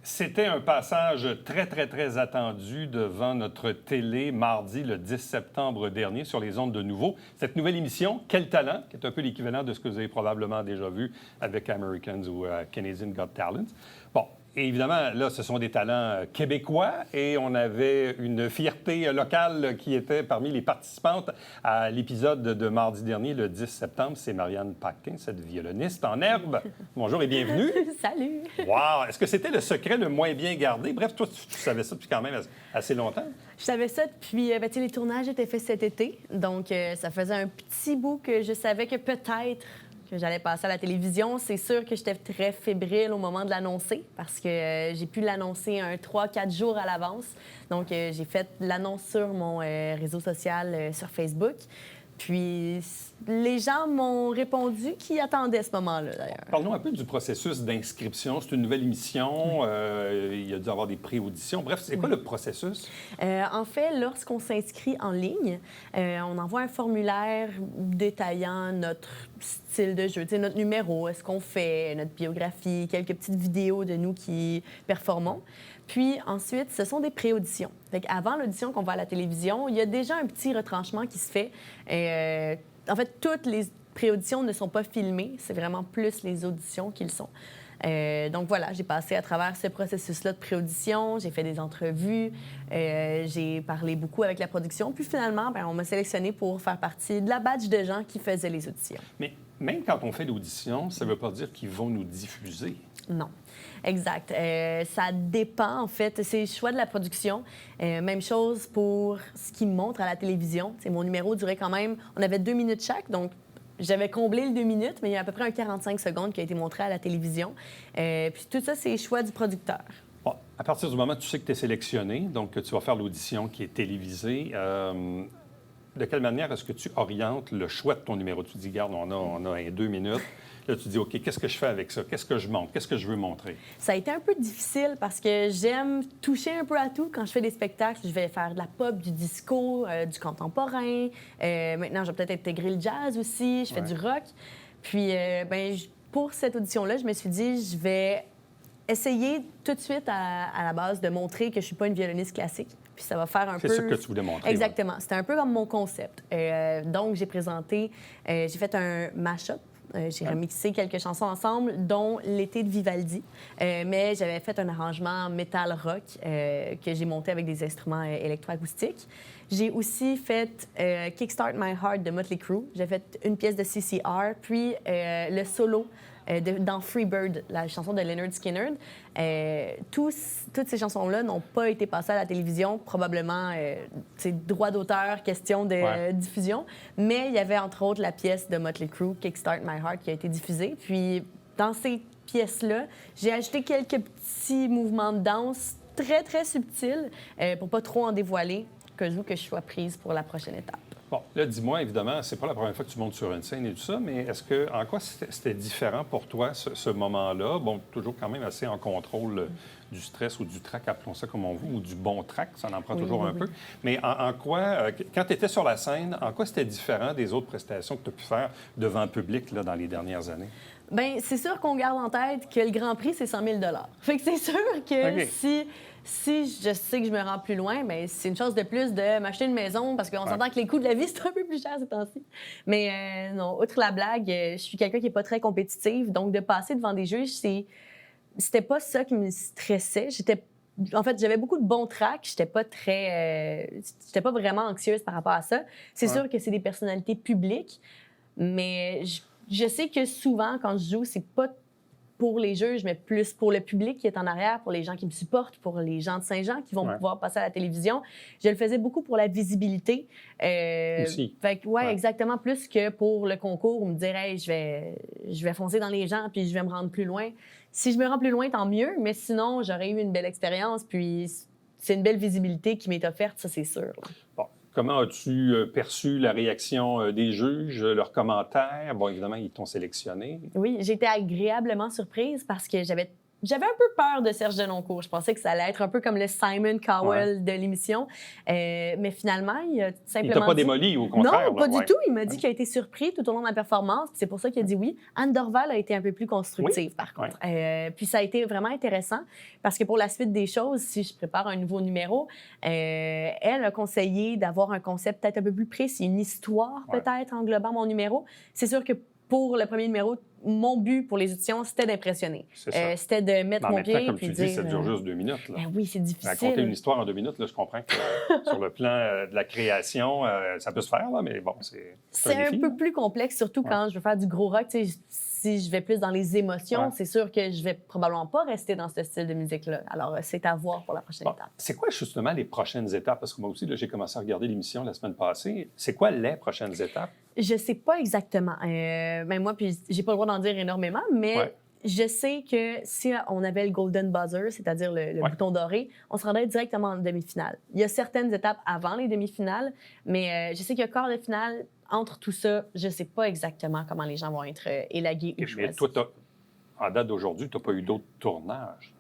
C'était un passage très, très, très attendu devant notre télé mardi, le 10 septembre dernier, sur les ondes de Nouveau. Cette nouvelle émission, Quel talent, qui est un peu l'équivalent de ce que vous avez probablement déjà vu avec Americans ou Canadian Got Talent. Bon, et évidemment, là, ce sont des talents québécois et on avait une fierté locale qui était parmi les participantes à l'épisode de mardi dernier, le 10 septembre. C'est Marianne Paquin, cette violoniste en herbe. Bonjour et bienvenue. Salut! Wow! Est-ce que c'était le secret le moins bien gardé? Bref, toi, tu savais ça depuis quand même assez longtemps? Je savais ça depuis... les tournages étaient faits cet été. Donc, ça faisait un petit bout que je savais que peut-être que j'allais passer à la télévision. C'est sûr que j'étais très fébrile au moment de l'annoncer parce que j'ai pu l'annoncer 3-4 jours à l'avance. Donc, j'ai fait l'annonce sur mon réseau social sur Facebook. Puis, les gens m'ont répondu qu'ils attendaient ce moment-là, d'ailleurs. Parlons un peu du processus d'inscription. C'est une nouvelle émission. Il y a dû y avoir des pré-auditions. Bref, c'est quoi le processus? En fait, lorsqu'on s'inscrit en ligne, on envoie un formulaire détaillant notre style de jeu, notre numéro, ce qu'on fait, notre biographie, quelques petites vidéos de nous qui performons. Puis ensuite, ce sont des pré-auditions. Avant l'audition qu'on va à la télévision, il y a déjà un petit retranchement qui se fait. En fait, toutes les pré-auditions ne sont pas filmées. C'est vraiment plus les auditions qu'ils sont. Donc voilà, j'ai passé à travers ce processus-là de pré-audition. J'ai fait des entrevues. J'ai parlé beaucoup avec la production. Puis finalement, on m'a sélectionné pour faire partie de la batch de gens qui faisaient les auditions. Mais même quand on fait l'audition, ça ne veut pas dire qu'ils vont nous diffuser. Non. Exact. Ça dépend, en fait. C'est le choix de la production. Même chose pour ce qu'ils montrent à la télévision. T'sais, mon numéro durait quand même... On avait 2 minutes chaque, donc j'avais comblé le 2 minutes, mais il y a à peu près un 45 secondes qui a été montré à la télévision. Puis tout ça, c'est le choix du producteur. Bon, à partir du moment où tu sais que tu es sélectionné, donc que tu vas faire l'audition qui est télévisée, de quelle manière est-ce que tu orientes le choix de ton numéro? Tu dis, regarde, on a 2 minutes. Là, tu dis, OK, qu'est-ce que je fais avec ça? Qu'est-ce que je montre? Qu'est-ce que je veux montrer? Ça a été un peu difficile parce que j'aime toucher un peu à tout. Quand je fais des spectacles, je vais faire de la pop, du disco, du contemporain. Maintenant, je vais peut-être intégrer le jazz aussi. Je fais du rock. Puis, pour cette audition-là, je me suis dit, je vais essayer tout de suite à la base de montrer que je suis pas une violoniste classique. Puis ça va faire un peu... C'est ça que tu voulais montrer. Exactement. C'était un peu comme mon concept. Donc, j'ai présenté... j'ai fait un mash-up. J'ai remixé quelques chansons ensemble, dont L'été de Vivaldi. Mais j'avais fait un arrangement metal rock que j'ai monté avec des instruments électroacoustiques. J'ai aussi fait Kickstart My Heart de Motley Crue. J'ai fait une pièce de CCR, puis le solo dans Freebird, la chanson de Lynyrd Skynyrd. Toutes ces chansons-là n'ont pas été passées à la télévision, probablement c'est droit d'auteur, question de diffusion. Mais il y avait entre autres la pièce de Motley Crue, Kickstart My Heart, qui a été diffusée. Puis dans ces pièces-là, j'ai ajouté quelques petits mouvements de danse très, très subtils pour pas trop en dévoiler, que je sois prise pour la prochaine étape. Bon, là, dis-moi, évidemment, c'est pas la première fois que tu montes sur une scène et tout ça, mais en quoi c'était différent pour toi, ce moment-là? Bon, toujours quand même assez en contrôle du stress ou du trac, appelons ça comme on veut, ou du bon trac, ça en prend toujours un peu. Mais en quoi, quand tu étais sur la scène, en quoi c'était différent des autres prestations que tu as pu faire devant le public là, dans les dernières années? Bien, c'est sûr qu'on garde en tête que le Grand Prix, c'est 100 000 $. Fait que c'est sûr que si je sais que je me rends plus loin, bien, c'est une chose de plus de m'acheter une maison parce qu'on s'entend que les coûts de la vie, c'est un peu plus cher ces temps-ci. Mais non, outre la blague, je suis quelqu'un qui n'est pas très compétitive. Donc, de passer devant des juges, c'était pas ça qui me stressait. En fait, j'avais beaucoup de bons tracks. J'étais pas vraiment anxieuse par rapport à ça. C'est sûr que c'est des personnalités publiques, mais je sais que souvent, quand je joue, c'est pas pour les juges, mais plus pour le public qui est en arrière, pour les gens qui me supportent, pour les gens de Saint-Jean qui vont pouvoir passer à la télévision. Je le faisais beaucoup pour la visibilité. Aussi. Fait que, exactement, plus que pour le concours où me dire hey, je vais foncer dans les gens puis je vais me rendre plus loin. Si je me rends plus loin, tant mieux, mais sinon, j'aurais eu une belle expérience puis c'est une belle visibilité qui m'est offerte, ça, c'est sûr. Bon. Comment as-tu perçu la réaction des juges, leurs commentaires? Bon, évidemment, ils t'ont sélectionné. Oui, j'ai été agréablement surprise parce que j'avais j'avais un peu peur de Serge Denoncourt. Je pensais que ça allait être un peu comme le Simon Cowell de l'émission. Mais finalement, il a simplement Il t'a pas dit... démoli, au contraire. Non, pas du ouais. tout. Il m'a dit qu'il a été surpris tout au long de la performance. C'est pour ça qu'il a dit oui. Anne Dorval a été un peu plus constructive, par contre. Puis ça a été vraiment intéressant parce que pour la suite des choses, si je prépare un nouveau numéro, elle a conseillé d'avoir un concept peut-être un peu plus précis, une histoire peut-être englobant mon numéro. C'est sûr que pour le premier numéro, mon but pour les auditions, c'était d'impressionner. C'était de mettre mon pied comme puis tu dire... dis, ça dure juste 2 minutes. Là. Ben oui, c'est difficile. Raconter une histoire en 2 minutes, là, je comprends que sur le plan de la création, ça peut se faire, là, mais bon, c'est un peu plus complexe, surtout quand je veux faire du gros rock. Si je vais plus dans les émotions, c'est sûr que je vais probablement pas rester dans ce style de musique-là. Alors, c'est à voir pour la prochaine étape. C'est quoi, justement, les prochaines étapes? Parce que moi aussi, j'ai commencé à regarder l'émission la semaine passée. C'est quoi les prochaines étapes? Je sais pas exactement. Moi, puis j'ai pas le droit d'en dire énormément, mais je sais que si on avait le golden buzzer, c'est-à-dire le bouton doré, on se rendrait directement en demi-finale. Il y a certaines étapes avant les demi-finales, mais je sais qu'il y a quart de finale. Entre tout ça, je sais pas exactement comment les gens vont être élagués ou choisis. Mais toi, en date d'aujourd'hui, tu n'as pas eu d'autres tournages?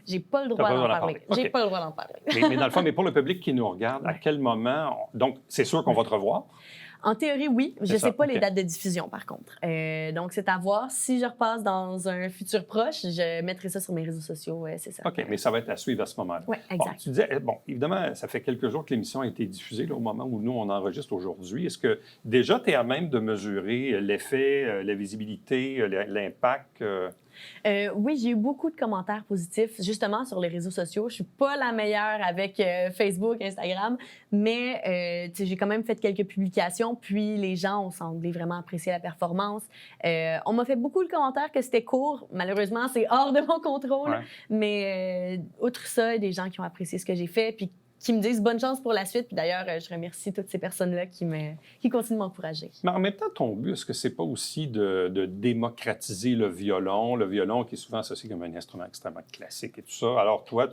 J'ai pas le droit d'en parler. J'ai pas le droit d'en parler. mais dans le fond, mais pour le public qui nous regarde, à quel moment... Donc, c'est sûr qu'on va te revoir? En théorie, oui. Je ne sais pas les dates de diffusion, par contre. Donc, c'est à voir. Si je repasse dans un futur proche, je mettrai ça sur mes réseaux sociaux, c'est ça. OK, mais ça va être à suivre à ce moment-là. Oui, exact. Tu disais, évidemment, ça fait quelques jours que l'émission a été diffusée, là, au moment où nous, on enregistre aujourd'hui. Est-ce que déjà, tu es à même de mesurer l'effet, la visibilité, l'impact? Oui, j'ai eu beaucoup de commentaires positifs, justement, sur les réseaux sociaux. Je suis pas la meilleure avec Facebook, Instagram, mais j'ai quand même fait quelques publications, puis les gens ont semblé vraiment apprécier la performance. On m'a fait beaucoup de commentaires que c'était court. Malheureusement, c'est hors de mon contrôle, mais outre ça, il y a des gens qui ont apprécié ce que j'ai fait, puis qui me disent bonne chance pour la suite. Puis d'ailleurs, je remercie toutes ces personnes-là qui continuent de m'encourager. Mais en même temps, ton but, est-ce que c'est pas aussi de démocratiser le violon qui est souvent associé comme un instrument extrêmement classique et tout ça? Alors toi,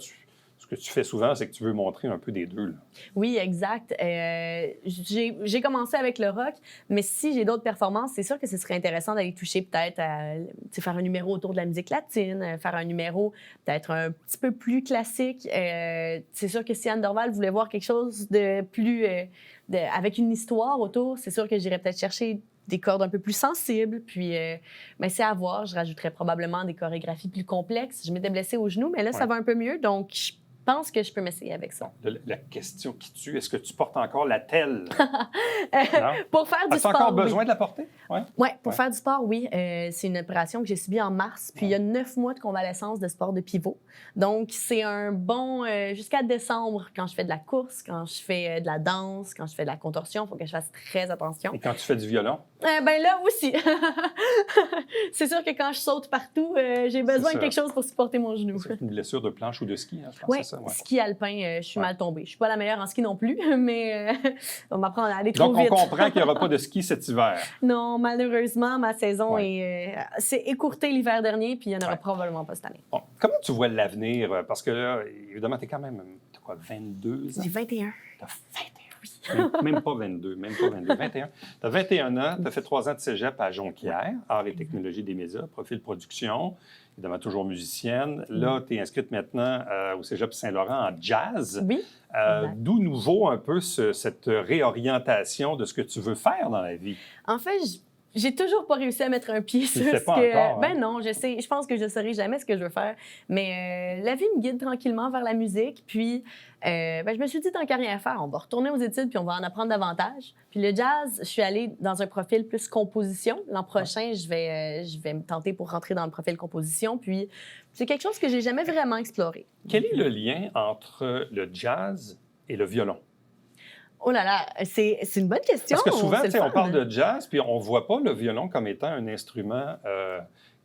ce que tu fais souvent, c'est que tu veux montrer un peu des deux, là. Oui, exact. J'ai commencé avec le rock, mais si j'ai d'autres performances, c'est sûr que ce serait intéressant d'aller toucher peut-être à faire un numéro autour de la musique latine, faire un numéro peut-être un petit peu plus classique. C'est sûr que si Anne Dorval voulait voir quelque chose de plus... avec une histoire autour, c'est sûr que j'irais peut-être chercher des cordes un peu plus sensibles. Puis, c'est à voir. Je rajouterais probablement des chorégraphies plus complexes. Je m'étais blessée au genou, mais là, ça va un peu mieux. Donc, je pense que je peux m'essayer avec ça. La question qui tue, est-ce que tu portes encore la telle? Pour faire du sport, As-tu encore besoin de la porter? Oui, pour faire du sport, oui. C'est une opération que j'ai subie en mars. Puis il y a 9 mois de convalescence de sport de pivot. Donc, c'est un bon... jusqu'à décembre, quand je fais de la course, quand je fais de la danse, quand je fais de la contorsion, il faut que je fasse très attention. Et quand tu fais du violon? Là aussi. C'est sûr que quand je saute partout, j'ai besoin de quelque chose pour supporter mon genou. C'est une blessure de planche ou de ski, hein, je pense. Oui, ski alpin, je suis mal tombée. Je suis pas la meilleure en ski non plus, mais on m'apprend à aller trop vite. Donc, on comprend qu'il n'y aura pas de ski cet hiver. Non, malheureusement, ma saison s'est écourtée l'hiver dernier, puis il n'y en aura probablement pas cette année. Bon. Comment tu vois l'avenir? Parce que là, évidemment, tu es quand même, t'as quoi, 22 ans? J'ai 21. T'as 21, oui. Même pas 22, 21. Tu as 21 ans, tu as fait 3 ans de cégep à Jonquière, Arts et technologies des médias, profil production, évidemment toujours musicienne. Là, tu es inscrite maintenant au cégep Saint-Laurent en jazz. Oui. D'où nous vaut un peu cette réorientation de ce que tu veux faire dans la vie? En fait, j'ai toujours pas réussi à mettre un pied sur ce que... Encore, hein? Non, je pense que je saurai jamais ce que je veux faire. Mais la vie me guide tranquillement vers la musique. Puis, je me suis dit, tant qu'à rien faire, on va retourner aux études puis on va en apprendre davantage. Puis le jazz, je suis allée dans un profil plus composition. L'an prochain, je vais me tenter pour rentrer dans le profil composition. Puis, c'est quelque chose que j'ai jamais vraiment exploré. Quel est le lien entre le jazz et le violon? Oh là là, c'est une bonne question. Parce que souvent, on parle de jazz, puis on ne voit pas le violon comme étant un instrument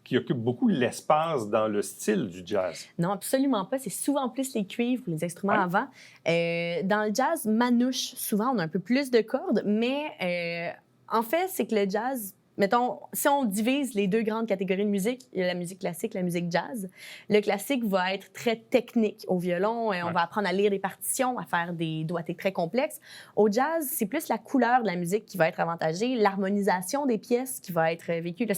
qui occupe beaucoup l'espace dans le style du jazz. Non, absolument pas. C'est souvent plus les cuivres ou les instruments avant. Dans le jazz, manouche, souvent, on a un peu plus de cordes, mais en fait, c'est que le jazz... Mettons, si on divise les deux grandes catégories de musique, il y a la musique classique, la musique jazz. Le classique va être très technique au violon. On va apprendre à lire des partitions, à faire des doigtés très complexes. Au jazz, c'est plus la couleur de la musique qui va être avantagée, l'harmonisation des pièces qui va être vécue. Là,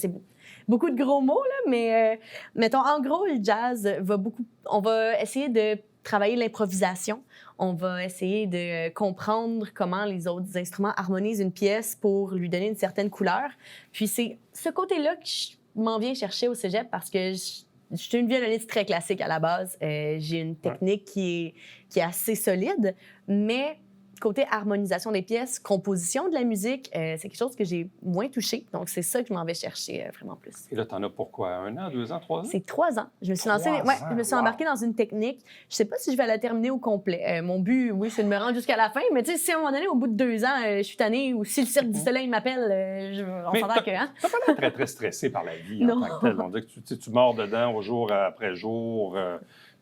beaucoup de gros mots, là, mais mettons, en gros, le jazz va beaucoup... On va essayer de travailler l'improvisation. On va essayer de comprendre comment les autres instruments harmonisent une pièce pour lui donner une certaine couleur. Puis c'est ce côté-là que je m'en viens chercher au cégep parce que je suis une violoniste très classique à la base. J'ai une technique qui est assez solide, mais côté harmonisation des pièces, composition de la musique, c'est quelque chose que j'ai moins touché. Donc, c'est ça que je m'en vais chercher vraiment plus. Et là, tu en as pour quoi? 1 an, 2 ans, 3 ans? C'est 3 ans. Je me suis lancée, 3 ans, je me suis embarquée dans une technique. Je sais pas si je vais la terminer au complet. Mon but, oui, c'est de me rendre jusqu'à la fin. Mais tu sais, si à un moment donné, au bout de 2 ans, je suis tannée ou si le Cirque du Soleil m'appelle, on s'entend que... Hein? Tu n'as pas l'air très, très stressé par la vie en tant que tel. On dit que tu mords dedans au jour après jour.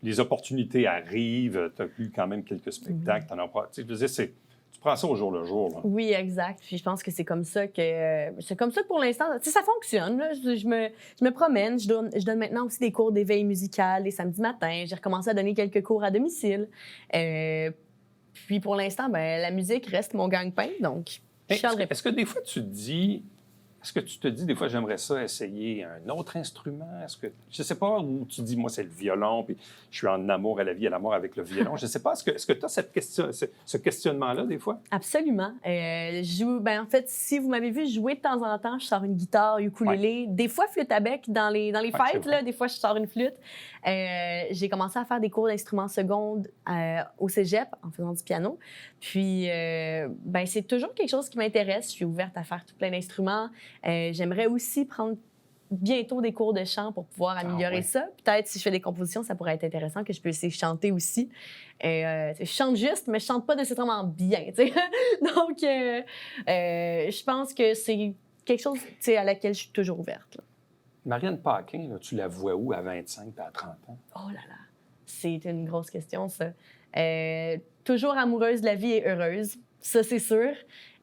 Les opportunités arrivent. Tu as eu quand même quelques spectacles. Tu veux dire, tu prends ça au jour le jour. Là. Oui, exact. Puis je pense que c'est comme ça que pour l'instant, tu sais, ça fonctionne. Là. Je me promène. Je donne maintenant aussi des cours d'éveil musical les samedis matins. J'ai recommencé à donner quelques cours à domicile. Puis pour l'instant, la musique reste mon gagne-pain. Donc, est-ce que des fois tu te dis... Est-ce que tu te dis, des fois, j'aimerais ça essayer un autre instrument? Est-ce que, je ne sais pas, où tu dis, moi, c'est le violon, puis je suis en amour à la vie, à la mort avec le violon. Je ne sais pas, est-ce que tu as ce questionnement-là, des fois? Absolument. En fait, si vous m'avez vu jouer de temps en temps, je sors une guitare, ukulélé, des fois flûte à bec dans les fêtes, là, des fois, je sors une flûte. J'ai commencé à faire des cours d'instruments secondes au cégep en faisant du piano. Puis, c'est toujours quelque chose qui m'intéresse. Je suis ouverte à faire tout plein d'instruments. J'aimerais aussi prendre bientôt des cours de chant pour pouvoir améliorer ça. Peut-être si je fais des compositions, ça pourrait être intéressant que je puisse chanter aussi. Je chante juste, mais je chante pas nécessairement bien. T'sais. Donc, je pense que c'est quelque chose à laquelle je suis toujours ouverte. Là. Marianne Paquin, là, tu la vois où à 25 et à 30 ans? Oh là là, c'est une grosse question, ça. Toujours amoureuse de la vie et heureuse, ça c'est sûr.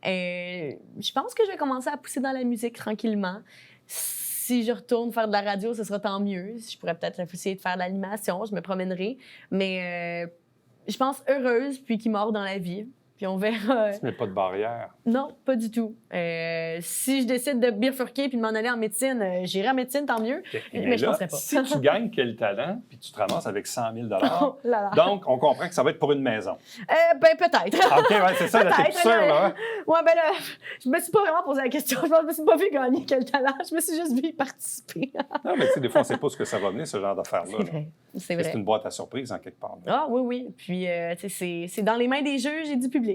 Je pense que je vais commencer à pousser dans la musique tranquillement. Si je retourne faire de la radio, ce sera tant mieux. Je pourrais peut-être essayer de faire de l'animation, je me promènerai. Mais je pense heureuse, puis qui mord dans la vie. Puis on verra. Tu mets pas de barrière? Non, pas du tout. Si je décide de bifurquer puis de m'en aller en médecine, j'irai en médecine, tant mieux. Mais je ne penserais pas. Si tu gagnes quel talent, puis tu te ramasses avec 100 000 Oh là là. donc on comprend que ça va être pour une maison. Peut-être. OK, ouais, c'est ça, là, t'es sûr, là? Ouais, là, je me suis pas vraiment posé la question. Je me suis pas vu gagner quel talent. Je me suis juste vu y participer. Non, mais tu sais, des fois, on ne sait pas ce que ça va venir, ce genre d'affaires-là. C'est vrai. C'est vrai. C'est une boîte à surprise, en quelque part. Là. Ah oui. Puis, c'est dans les mains des juges et du public.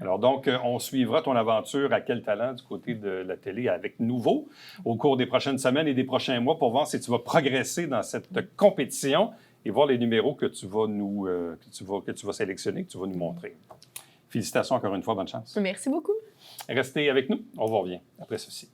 Alors donc, on suivra ton aventure à quel talent du côté de la télé avec Nouveau au cours des prochaines semaines et des prochains mois pour voir si tu vas progresser dans cette compétition et voir les numéros que tu vas que tu vas sélectionner, que tu vas nous montrer. Félicitations encore une fois, bonne chance. Merci beaucoup. Restez avec nous, on vous revient après ceci.